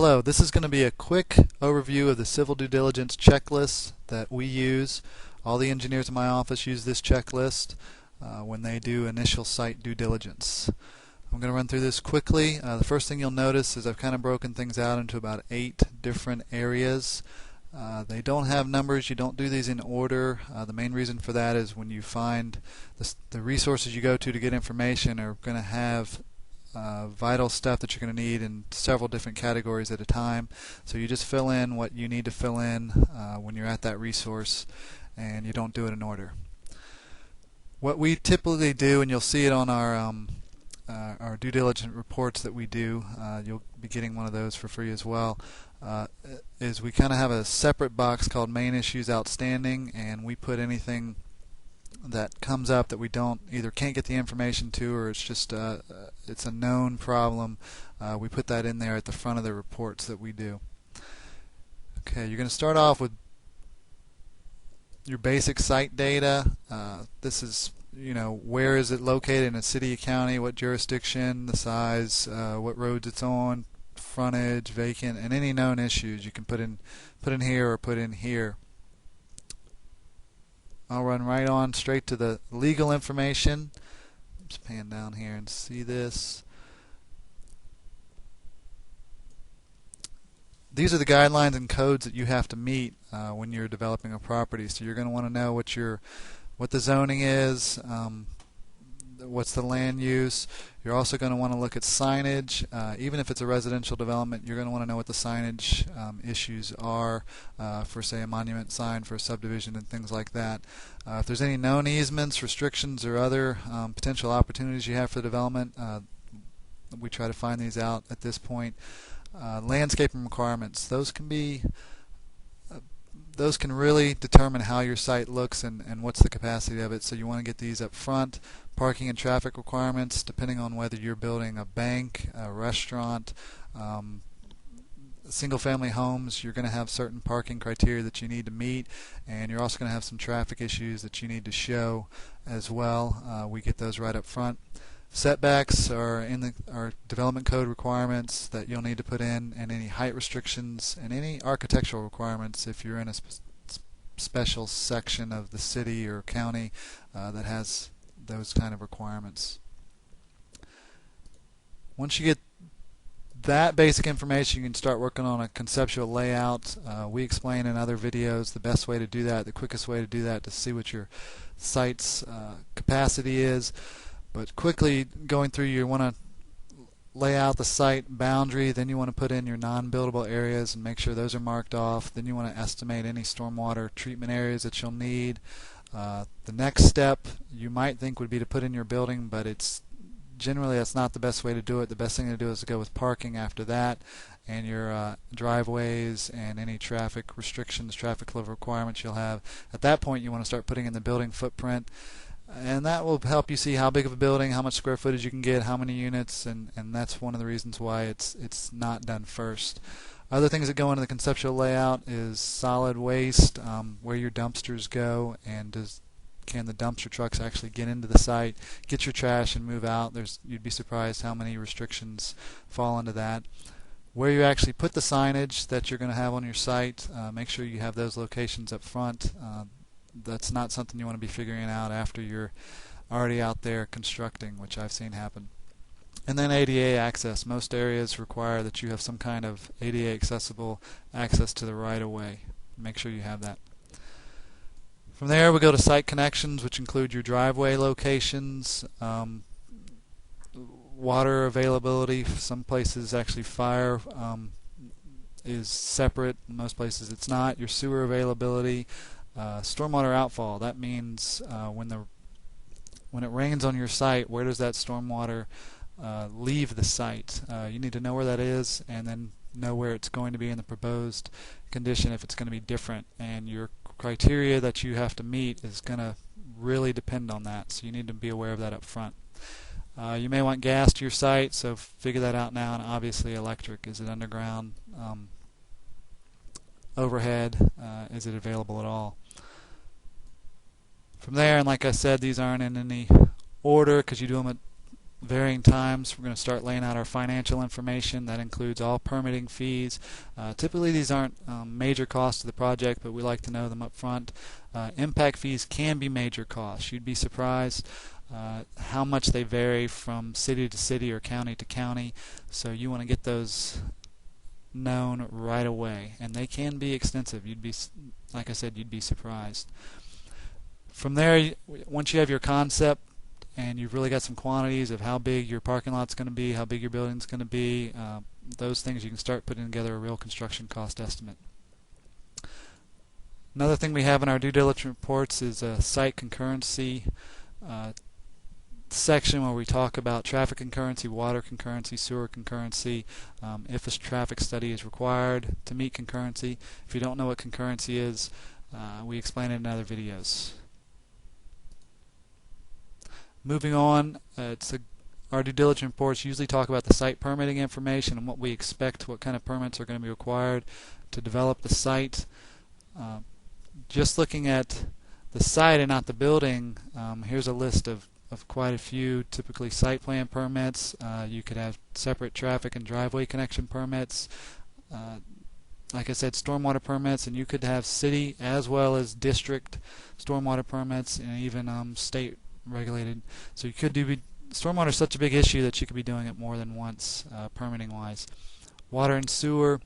Hello, this is going to be a quick overview of the civil due diligence checklist that we use. All the engineers in my office use this checklist when they do initial site due diligence. I'm going to run through this quickly. The first thing you'll notice is I've kind of broken things out into about 8 different areas. They don't have numbers. You don't do these in order. The main reason for that is when you find the resources you go to get information are going to have vital stuff that you're going to need in several different categories at a time. So you just fill in what you need to fill in when you're at that resource, and you don't do it in order. What we typically do, and you'll see it on our due diligence reports that we do, you'll be getting one of those for free as well, is we kind of have a separate box called main issues outstanding, and we put anything that comes up that we either can't get the information to, or it's just it's a known problem. We put that in there at the front of the reports that we do. Okay, you're going to start off with your basic site data. This is, where is it located in a city, county, what jurisdiction, the size, what roads it's on, frontage, vacant, and any known issues you can put in here or put in here. I'll run right on straight to the legal information. Just pan down here and see this. These are the guidelines and codes that you have to meet when you're developing a property. So you're going to want to know what the zoning is, what's the land use. You're also going to want to look at signage. Even if it's a residential development, you're going to want to know what the signage issues are for, say, a monument sign for a subdivision and things like that. If there's any known easements, restrictions, or other potential opportunities you have for development, we try to find these out at this point. Landscaping requirements. Those can really determine how your site looks and what's the capacity of it, so you want to get these up front. Parking and traffic requirements, depending on whether you're building a bank, a restaurant, single-family homes, you're going to have certain parking criteria that you need to meet, and you're also going to have some traffic issues that you need to show as well. We get those right up front. Setbacks are in our development code requirements that you'll need to put in, and any height restrictions and any architectural requirements if you're in a special section of the city or county that has those kind of requirements. Once you get that basic information, you can start working on a conceptual layout. We explain in other videos the best way to do that, the quickest way to do that, to see what your site's capacity is. But quickly going through, you want to lay out the site boundary, then you want to put in your non-buildable areas and make sure those are marked off. Then you want to estimate any stormwater treatment areas that you'll need. The next step you might think would be to put in your building, but generally that's not the best way to do it. The best thing to do is to go with parking after that, and your driveways and any traffic restrictions, traffic flow requirements you'll have. At that point you want to start putting in the building footprint, and that will help you see how big of a building, how much square footage you can get, how many units, and that's one of the reasons why it's not done first. Other things that go into the conceptual layout is solid waste, where your dumpsters go, and can the dumpster trucks actually get into the site, get your trash, and move out. You'd be surprised how many restrictions fall into that. Where you actually put the signage that you're going to have on your site, make sure you have those locations up front. That's not something you want to be figuring out after you're already out there constructing, which I've seen happen. And then ADA access. Most areas require that you have some kind of ADA accessible access to the right-of-way. Make sure you have that. From there we go to site connections, which include your driveway locations, water availability. Some places actually fire is separate. In most places it's not. Your sewer availability. Stormwater outfall. That means when it rains on your site, where does that stormwater leave the site? You need to know where that is, and then know where it's going to be in the proposed condition if it's going to be different. And your criteria that you have to meet is going to really depend on that, so you need to be aware of that up front. You may want gas to your site, so figure that out now. And obviously electric. Is it underground? Overhead? Is it available at all? From there, and like I said, these aren't in any order because you do them varying times. We're going to start laying out our financial information. That includes all permitting fees. Typically these aren't major costs to the project, but we like to know them up front. Impact fees can be major costs. You'd be surprised how much they vary from city to city or county to county, so you want to get those known right away, and they can be extensive. Like I said, you'd be surprised. From there, once you have your concept and you've really got some quantities of how big your parking lot's going to be, how big your building's going to be, those things, you can start putting together a real construction cost estimate. Another thing we have in our due diligence reports is a site concurrency section where we talk about traffic concurrency, water concurrency, sewer concurrency, if a traffic study is required to meet concurrency. If you don't know what concurrency is, we explain it in other videos. Moving on, our due diligence reports usually talk about the site permitting information and what we expect, what kind of permits are going to be required to develop the site. Just looking at the site and not the building, here's a list of quite a few. Typically site plan permits. You could have separate traffic and driveway connection permits. Like I said, stormwater permits, and you could have city as well as district stormwater permits, and even state regulated. So you could do stormwater is such a big issue that you could be doing it more than once, permitting wise. Water and sewer,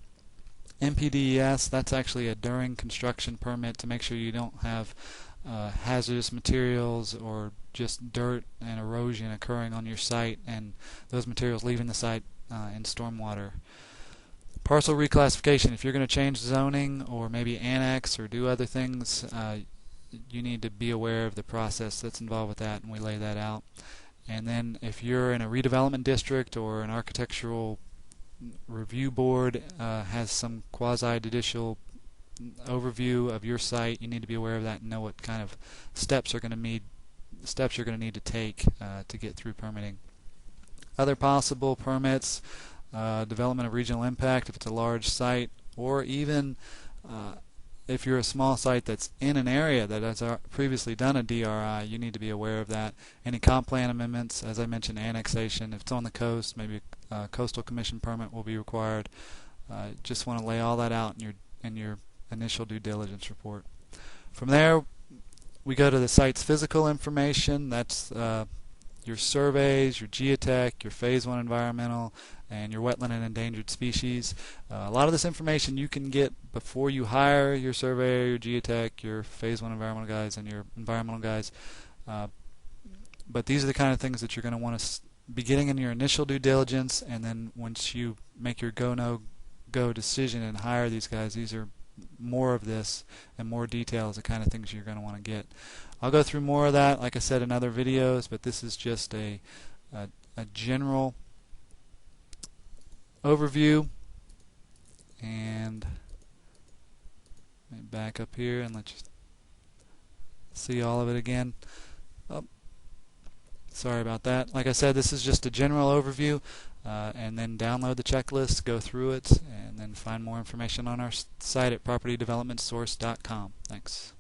MPDES, that's actually a during construction permit to make sure you don't have hazardous materials or just dirt and erosion occurring on your site and those materials leaving the site in stormwater. Parcel reclassification, if you're going to change zoning or maybe annex or do other things, you need to be aware of the process that's involved with that, and we lay that out. And then if you're in a redevelopment district or an architectural review board has some quasi-judicial overview of your site, you need to be aware of that and know what kind of steps you're going to need to take to get through permitting. Other possible permits, development of regional impact if it's a large site, or even if you're a small site that's in an area that has previously done a DRI, you need to be aware of that. Any comp plan amendments, as I mentioned, annexation. If it's on the coast, maybe a coastal commission permit will be required. Just want to lay all that out in your initial due diligence report. From there, we go to the site's physical information. That's your surveys, your geotech, your phase 1 environmental, and your wetland and endangered species. A lot of this information you can get before you hire your surveyor, your geotech, your phase 1 environmental guys, and your environmental guys. But these are the kind of things that you're going to want to be getting in your initial due diligence, and then once you make your go-no-go decision and hire these guys, these are more of this and more details, the kind of things you're going to want to get. I'll go through more of that, like I said, in other videos, but this is just a general overview. And let me back up here and let you see all of it again. Oh, sorry about that. Like I said, this is just a general overview, and then download the checklist, go through it, and then find more information on our site at propertydevelopmentsource.com. Thanks.